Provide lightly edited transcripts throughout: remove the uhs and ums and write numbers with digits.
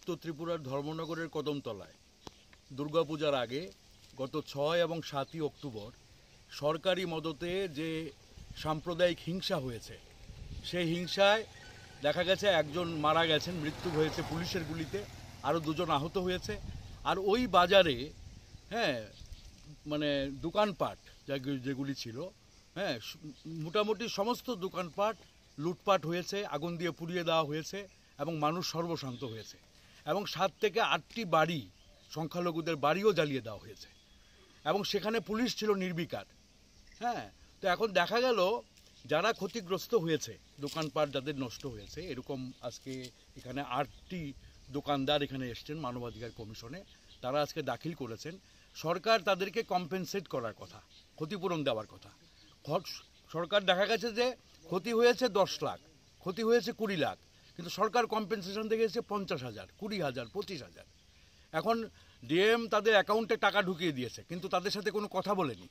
উত্তর ত্রিপুরার ধর্মনগরের কদমতলায় দুর্গাপূজার আগে গত 6 এবং 7ই অক্টোবর সরকারি মদতে যে সাম্প্রদায়িক হিংসা হয়েছে, সেই হিংসায় দেখা গেছে একজন মারা গেছেন, মৃত্যু হয়েছে পুলিশের গুলিতে, আরও 2 জন আহত হয়েছে। আর ওই বাজারে মানে দোকানপাট যেগুলি ছিল, মোটামুটি সমস্ত দোকানপাট লুটপাট হয়েছে, আগুন দিয়ে পুড়িয়ে দেওয়া হয়েছে এবং মানুষ সর্বশান্ত হয়েছে। এবং 7 থেকে 8টি বাড়ি, সংখ্যালঘুদের বাড়িও জ্বালিয়ে দেওয়া হয়েছে এবং সেখানে পুলিশ ছিল নির্বিকার। তো এখন দেখা গেল যারা ক্ষতিগ্রস্ত হয়েছে, দোকানপাট যাদের নষ্ট হয়েছে, এরকম আজকে এখানে 8টি দোকানদার এখানে এসছেন মানবাধিকার কমিশনে, তারা আজকে দাখিল করেছেন। সরকার তাদেরকে কম্পেনসেট করার কথা, ক্ষতিপূরণ দেওয়ার কথা। সরকার দেখা গেছে যে ক্ষতি হয়েছে 10 লাখ, ক্ষতি হয়েছে 20 লাখ, কিন্তু সরকার কম্পেনসেশন দেখেছে 50,000, 20,000, 25,000। এখন ডিএম তাদের অ্যাকাউন্টে টাকা ঢুকিয়ে দিয়েছে, কিন্তু তাদের সাথে কোনো কথা বলেনি।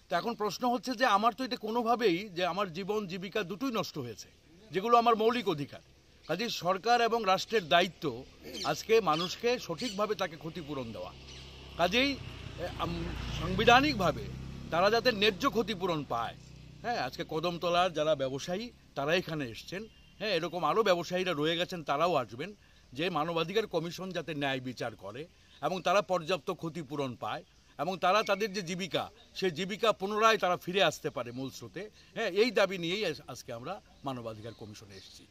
তো এখন প্রশ্ন হচ্ছে যে আমার তো এটা কোনোভাবেই, যে আমার জীবন জীবিকা দুটোই নষ্ট হয়েছে, যেগুলো আমার মৌলিক অধিকার। কাজেই সরকার এবং রাষ্ট্রের দায়িত্ব আজকে মানুষকে সঠিকভাবে তাকে ক্ষতিপূরণ দেওয়া। কাজেই সাংবিধানিকভাবে তারা যাতে ন্যায্য ক্ষতিপূরণ পায়। আজকে কদমতলার যারা ব্যবসায়ী তারা এখানে এসছেন, এরকম আরও ব্যবসায়ীরা রয়ে গেছেন, তারাও আসবেন, যে মানবাধিকার কমিশন যাতে ন্যায় বিচার করে এবং তারা পর্যাপ্ত ক্ষতিপূরণ পায় এবং তারা তাদের যে জীবিকা, সেই জীবিকা পুনরায় তারা ফিরে আসতে পারে মূল স্রোতে। এই দাবি নিয়েই আজকে আমরা মানবাধিকার কমিশনে এসেছি।